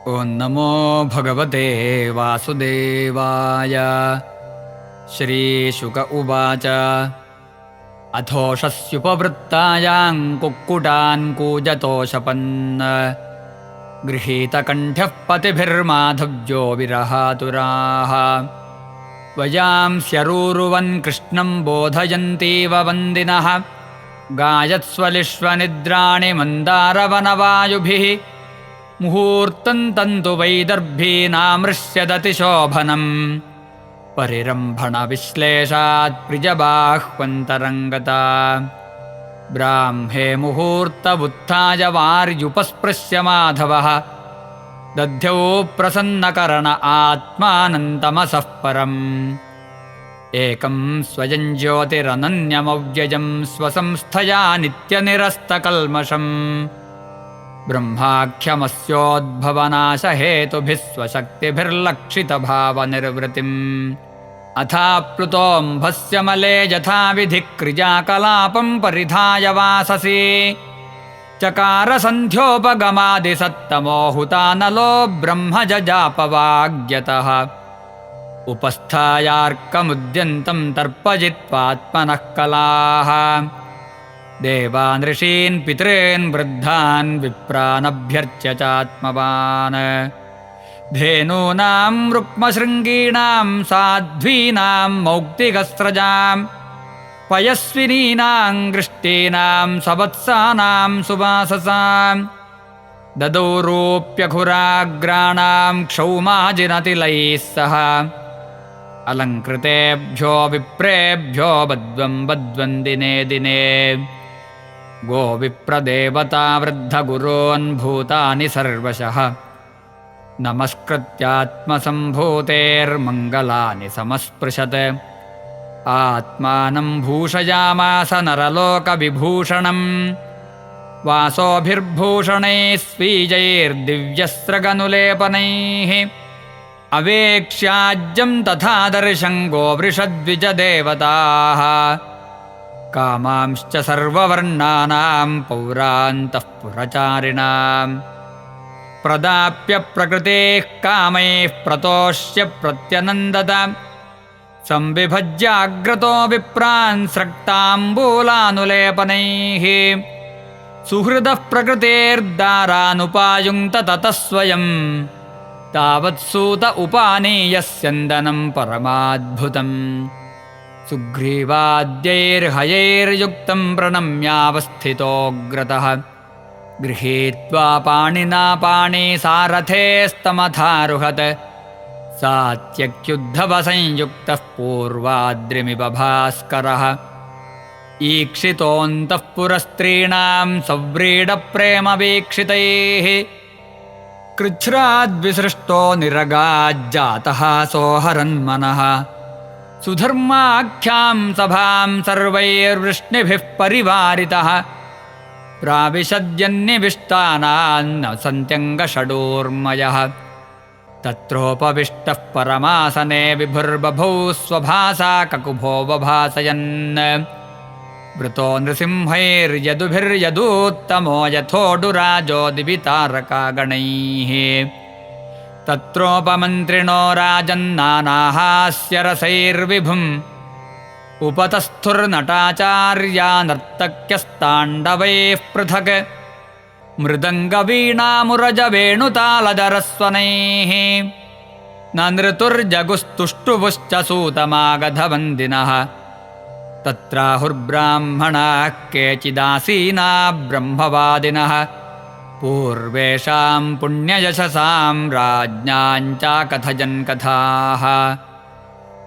ಓಂ ನಮೋ ಭಗವತೆ ವಾಸುದೇವಾಯ. ಶ್ರೀಶುಕ ಉವಾಚ ಅಥೋಷಸ್ಯುಪವೃತ್ತಾಯಾಂ ಕುಕ್ಕುಟಾನ್ ಕೂಜತೋಷಪನ್ ಗೃಹೀತಕಂಠ್ಯಃ ಪತಿಭಿರ್ಮಾಧವ್ಯೋ ವಿರಹಾತುರಾಃ ವಯಾಂಸ್ಯರೂರುವನ್ ಕೃಷ್ಣಂ ಬೋಧಯಂತೀವ ವಂದಿನಃ ಗಾಯತ್ಸ್ವಲಿಶ್ವನಿದ್ರಾಣಿ ಮಂದಾರವನವಾಯುಭಿಃ ಮುಹೂರ್ತಂ ತಂತು ವೈದರ್ಭೀನಾಮೃಷ್ಯದತಿಶೋಭನಂ ಪರಿರಂಭಣ ವಿಶ್ಲೇಷಾತ್ ಪ್ರಿಜಬಾಹ್ವಂತರಂಗತಾ ಬ್ರಾಹ್ಮೇ ಮುಹೂರ್ತವುತ್ಥಾಯ ವಾರ್ಯುಪಸ್ಪೃಶ್ಯ ಮಾಧವಃ ದಧ್ಯೌ ಪ್ರಸನ್ನಕರಣ ಆತ್ಮಾನಂತಮಸಃ ಪರಂ ಏಕಂ ಸ್ವಯಂ ಜ್ಯೋತಿರನನ್ಯಮವ್ಯಯಂ ಸ್ವಸಂಸ್ಥಯಾ ನಿತ್ಯನಿರಸ್ತಕಲ್ಮಷಂ ಬ್ರಹ್ಮಾಖ್ಯಮಸ್ಯೋದ್ಭವನಾಶಹೇತುಭಿಃ ಸ್ವಶಕ್ತಿಭಿರ್ಲಕ್ಷಿತಭಾವನಿರ್ವೃತಿಂ ಅಥಾಪ್ಲುತೋऽಂಭಸ್ಯ ಮಲೆ ಯಥಾವಿಧಿಕ್ರಿಯಾಕಲಾಪಂ ಪರಿಧಾಯ ವಾಸಸಿ ಚಕಾರ ಸಂಧ್ಯೋಪಗಮಾದಿಸತ್ತಮೋ ಹುತಾನಲೋ ಬ್ರಹ್ಮಜಜಾಪವಾಗ್ಯತಃ ಉಪಸ್ಥಾಯಾರ್ಕಮುದ್ಯಂತಂ ತರ್ಪಯಿತ್ವಾತ್ಮನಃ ಕಲಾಃ ದೇವಾನ್ ಋಷೀನ್ ಪಿತॄನ್ ವೃದ್ಧಾನ್ ವಿಪ್ರಾನಭ್ಯರ್ಚ್ಯ ಚಾತ್ಮವಾನ್ ಧೇನೂನಾಂ ರುಕ್ಮಶೃಂಗೀಣಾಂ ಸಾಧ್ವೀನಾಂ ಮೌಕ್ತಿಕಸ್ರಜಾಂ ಪಯಸ್ವಿನೀನಾಂ ಗೃಷ್ಟೀನಾಂ ಸವತ್ಸಾನಾಂ ಸುವಾಸಸಾಂ ದದೌರೂಪ್ಯಘುರಾಗ್ರಾಣಾಂ ಕ್ಷೌಮಾಜಿನತಿಲೈಃ ಸಹ ಅಲಂಕೃತೇಭ್ಯೋ ವಿಪ್ರೇಭ್ಯೋ ಬದ್ವಂ ಬದ್ವನ್ ದಿನೇ ದಿನೇ ಗೋ ವಿಪ್ರದೇವತಾ ವೃದ್ಧಗುರೋನ್ ಭೂತಾನಿ ಸರ್ವಶಃ ನಮಸ್ಕೃತ್ಯಾತ್ಮಸಂಭೂತೇರ್ಮಂಗಲಾನಿ ಸಮಸ್ಪೃಶತ್ ಆತ್ಮಾನಂ ಭೂಷಯಾಮಾಸ ನರಲೋಕವಿಭೂಷಣಂ ವಾಸೋಭಿರ್ಭೂಷಣೈಃ ಸ್ವೀಜೈರ್ದಿವ್ಯಸ್ರಗನುಲೇಪನೈಃ ಅವೇಕ್ಷ್ಯಾಜ್ಯಂ ತಥಾದರ್ಶಂ ಗೋವೃಷದ್ವಿಜದೇವತಾಃ ಕಾಮಾಂಶ್ಚ ಸರ್ವವರ್ಣಾನಾಂ ಪೌರಾन्तಃ ಪುರಚಾರಿಣಾಂ ಪ್ರದಾಪ್ಯ ಪ್ರಕೃತೇಃ ಕಾಮೈಃ ಪ್ರತೋಷ್ಯ ಪ್ರತ್ಯನಂದತ ಸಂವಿಭಜ್ಯಾಗ್ರತೋ ವಿಪ್ರಾನ್ ಸ್ರಕ್ತಾಂಬೂಲಾನುಲೇಪನೈಃ ಸುಹೃದಃ ಪ್ರಕೃತೇರ್ದಾರಾನುಪಾಯುಂಕ್ತ ತತಃ ಸ್ವಯಂ ತಾವತ್ಸೂತ ಉಪಾನೀಯ ಸ್ಯಂದನಂ ಪರಮಾದ್ಭುತಂ ಸುಗ್ರೀವಾದ್ಯೈರ್ಹಯೈರ್ಯುಕ್ತಂ ಪ್ರಣಮ್ಯಾವಸ್ಥಿತೋಗ್ರತಃ ಗೃಹೀತ್ವಾ ಪಾಣಿನಾ ಪಾಣಿಸಾರಥೇಸ್ತಮಥಾರುಹತ್ ಸಾತ್ಯಕ್ಯುದ್ಧವಸಂಯುಕ್ತಃ ಪೂರ್ವಾದ್ರಿಮಿವ ಭಾಸ್ಕರಃ ಈಕ್ಷಿತೋऽन्तಃ ಪುರಸ್ತ್ರೀಣಾಂ ಸವ್ರೀಡಪ್ರೇಮವೀಕ್ಷಿತೈಃ ಕೃಚ್ಛ್ರಾದ್ವಿಸೃಷ್ಟೋ ನಿರಗಾಜ್ಜಾತಃ ಸೋಹರನ್ಮನಃ ಸುಧರ್ಮಾಖ್ಯಾಂ ಸಭಾಂ ಸರ್ವೈರ್ವೃಷ್ಣಿಭಿಃ ಪರಿವಾರಿತಃ ಪ್ರಾವಿಶದ್ಯನ್ನಿವಿಷ್ಟಾನಾನ್ನ ಸಂತ್ಯಂಗಷಡೂರ್ಮಯಃ ತತ್ರೋಪವಿಷ್ಟಃ ಪರಮಾಸನೆ ವಿಭುರ್ಬಭೌ ಸ್ವಭಾಸಾ ಕಕುಭೋ ಬಭಾಸಯನ್ ವೃತೋ ನೃಸಿಂಹೈರ್ಯದುಭಿರ್ಯದೂತ್ತಮೋ ಯಥೋಡುರಾಜೋ ದಿವಿತಾರಕಾಗಣೈಃ ತತ್ರೋಪಮಂತ್ರಿಣೋ ರಾಜನ್ನಾನಾಹಾಸ್ಯರಸೈರ್ವಿಭುಂ ಉಪತಸ್ಥುರ್ನಟಾಚಾರ್ಯಾ ನರ್ತಕ್ಯಸ್ತಾಂಡವೈಃ ಪೃಥಕ್ ಮೃದಂಗವೀಣಾಮುರಜವೇಣುತಾಲದರಸ್ವನೈಃ ನ ನೃತುರ್ಜಗುಸ್ತುಷ್ಟುಭುಶ್ಚ ಸೂತಮಾಗಧವಂದಿನಃ ತತ್ರಾಹುರ್ಬ್ರಾಹ್ಮಣಾಃ ಕೇಚಿದಾಸೀನಾ ಬ್ರಹ್ಮವಾದಿನಃ ಪೂರ್ವೇಷಾಂ ಪುಣ್ಯಯಶಸಾಂ ರಾಜ್ಞಾಂಚ ಕಥಯನ್ ಕಥಾಃ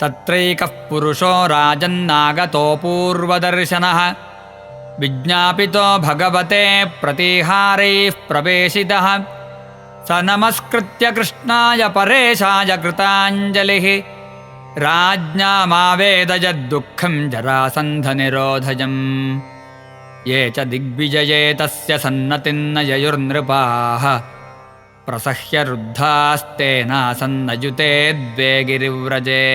ತತ್ರೈಕಃ ಪುರುಷೋ ರಾಜನ್ನಾಗತೋ ಪೂರ್ವದರ್ಶನಃ ವಿಜ್ಞಾಪಿತೋ ಭಗವತೆ ಪ್ರತಿಹಾರೈಃ ಪ್ರವೇಶಿತಃ ಸ ನಮಸ್ಕೃತ್ಯ ಕೃಷ್ಣಾಯ ಪರೇಶಾಯ ಕೃತಾಂಜಲಿಃ ರಾಜ್ಞಾಮಾವೇದಯದ್ದುಃಖಂ ಜರಾಸಂಧನಿರೋಧಜಂ ಯೇ ಚ ದಿಗ್ವಿಜಯೇ ತಸ್ಯ ಸನ್ನತಿನ್ನ ಯಯುರ್ನೃಪಾಃ ಪ್ರಸಹ್ಯ ರುದ್ಧಾಸ್ತೇನಾಸನ್ನಯುತೆ ದ್ವೇ ಗಿರಿವ್ರಜೇ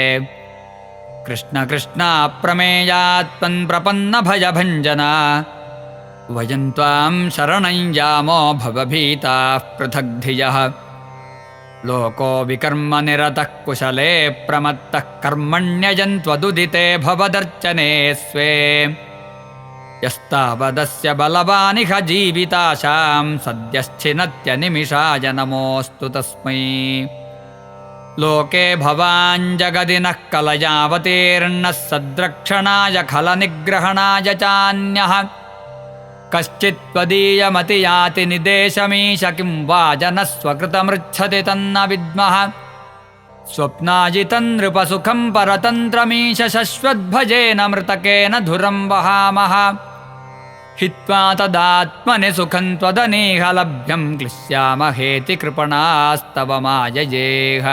कृष्ण कृष्ण प्रमेयात्मन् प्रपन्नभयभञ्जना वयं त्वां शरणं यामो भवभीताः पृथग्धियः लोको विकर्मनिरतः कुशले प्रमत्तः कर्मण्यजन्त्वदुदिते भवदर्चने स्वे यस्तावदस्य बलवानिह जीविताशां सद्यश्चिनत्यनिमिषाय नमोऽस्तु तस्मै लोके भवान् जगदि नः कलयावतीर्णः सद्रक्षणाय खलनिग्रहणाय चान्यः कश्चित्त्वदीयमतियाति निदेशमीश किं वा जनः स्वकृतमृच्छति तन्न विद्मः स्वप्नाजितं नृपसुखं परतन्त्रमीश शश्वद्भजेन मृतकेन धुरं वहामः हित्वा तदात्मनि सुखं त्वदनीह लभ्यं क्लिश्यामहेति कृपणास्तव माययेह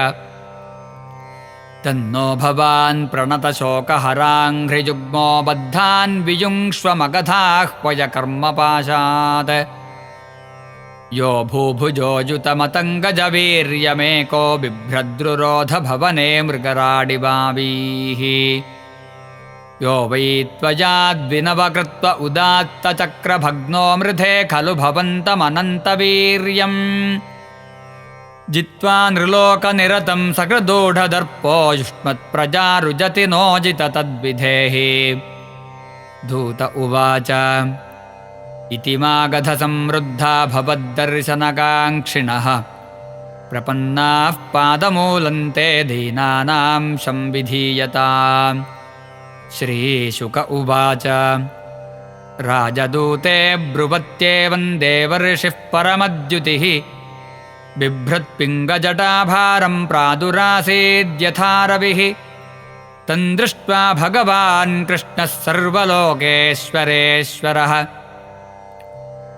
तन्नो भवान् प्रणतशोकहराङ्घ्रिजुग्मो बद्धान् वियुङ्क्ष्वमगधाह्वय कर्मपाशात् यो भूभुजोजुतमतङ्गजवीर्यमेको बिभ्रद्रुरोधभवने मृगराडिवावीः यो वै त्वयाद्विनवकृत्व उदात्तचक्रभग्नो मृधे खलु भवन्तमनन्तवीर्यम् जित्वा नृलोकनिरतं सकृदूढदर्पो युष्मत्प्रजारुजति नोजित तद्विधेः धूत उवाच इति मागधसंवृद्धा भवद्दर्शनकाङ्क्षिणः प्रपन्नाः पादमूलन्ते दीनानां संविधीयताम् श्रीशुक उवाच राजदूते ब्रुवत्येवं देवर्षिः परमद्युतिः बिभ्रत्पिङ्गजटाभारं प्रादुरासीद्यथा रविः तं दृष्ट्वा भगवान् कृष्णः सर्वलोकेश्वरेश्वरः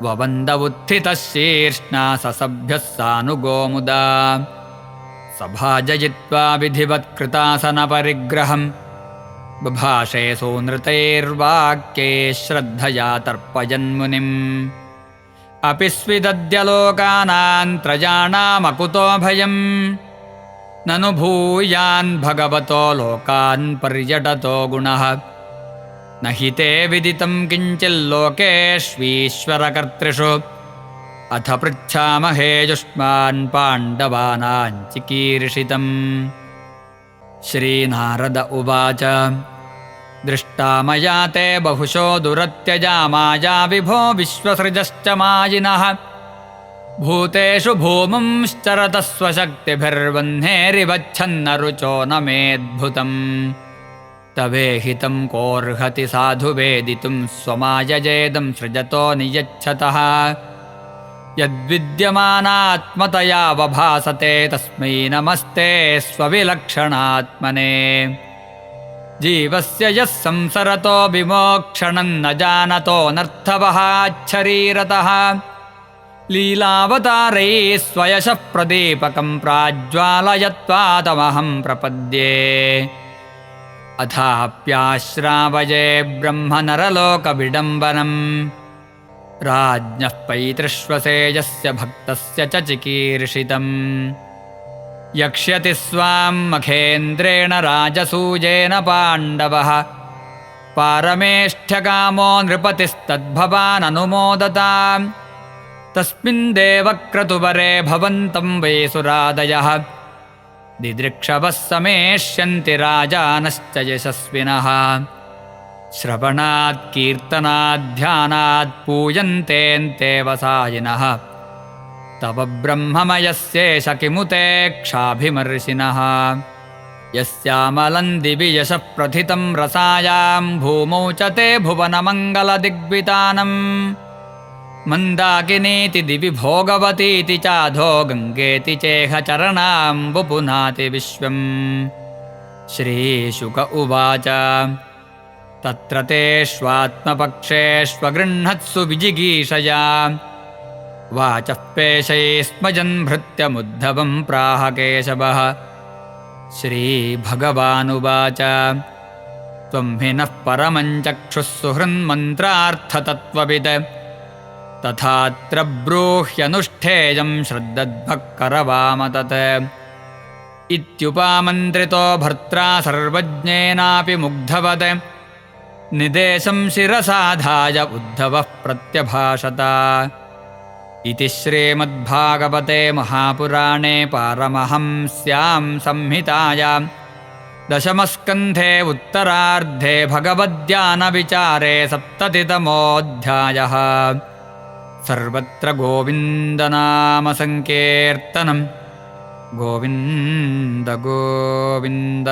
ववन्द उत्थितः शीर्ष्णा ससभ्यः सानुगो मुदा सभाजयित्वा विधिवत्कृतासनपरिग्रहम् बभाषे सोनृतैर्वाक्ये श्रद्धया तर्पयन्मुनिम् अपि स्विदद्यलोकानां त्रयाणामकुतो भयम् ननु भूयान् भगवतो लोकान् पर्यटतो गुणः न हि ते विदितं किञ्चिल्लोकेष्वीश्वरकर्तृषु अथ पृच्छामहे युष्मान् पाण्डवानां चिकीर्षितम् श्रीनारद उवाच दृष्टा मया ते बहुशो दुरत्यजा माया विभो विश्वसृजश्च मायिनः भूतेषु भूमुंश्चरतः स्वशक्तिभिर्वह्नेरिवच्छन्न रुचो न मेऽद्भुतम् तवेहितं कोऽर्हति साधु वेदितुं स्वमायजेदं सृजतो नियच्छतः यद्विद्यमानात्मतया वभासते तस्मै नमस्ते स्वविलक्षणात्मने जीवस्य यः संसरतो विमोक्षणं न जानतो नर्थवहाच्छरीरतः लीलावतारैः स्वयशः प्रदीपकं प्राज्वालयत्वादमहं प्रपद्ये अथाप्याश्रावये ब्रह्मनरलोकविडम्बनम् राज्ञः पैतृष्वसेयस्य भक्तस्य च चिकीर्षितम् यक्ष्यति स्वां मखेन्द्रेण राजसूयेन पाण्डवः पारमेष्ठ्यकामो नृपतिस्तद्भवाननुमोदताम् तस्मिन् देवक्रतुवरे भवन्तं वै सुरादयः दिदृक्षवः समेष्यन्ति राजानश्च यशस्विनः श्रवणात् कीर्तनात् ध्यानात् पूयन्तेऽन्ते वसायिनः तव ब्रह्ममयस्येष किमुते क्षाभिमर्शिनः यस्यामलं दिवि यशः प्रथितं रसायां भूमौ च ते भुवनमङ्गलदिग्वितानम् मन्दाकिनीति दिवि भोगवतीति चाधो गङ्गेति चेह चरणाम्बुपुनाति विश्वम् श्रीशुक उवाच तत्र तेष्वात्मपक्षेष्वगृह्णत्सु विजिगीषया वाचः पेशैस्मजन् भृत्यमुद्धवं प्राह केशवः श्रीभगवानुवाच त्वं हि नः परमं चक्षुः सुहृन्मन्त्रार्थतत्त्ववित् तथात्र ब्रूह्यनुष्ठेयं श्रद्धद्भक्करवाम तत् इत्युपामन्त्रितो भर्त्रा सर्वज्ञेनापि मुग्धवत् निदेशं शिरसाधाय उद्धवः प्रत्यभाषत इति श्रीमद्भागवते महापुराणे पारमहंस्यां संहितायां दशमस्कन्धे उत्तरार्धे भगवद्ध्यानविचारे 70तमोऽध्यायः। सर्वत्र गोविन्दनामसङ्कीर्तनं गोविन्द गोविन्द।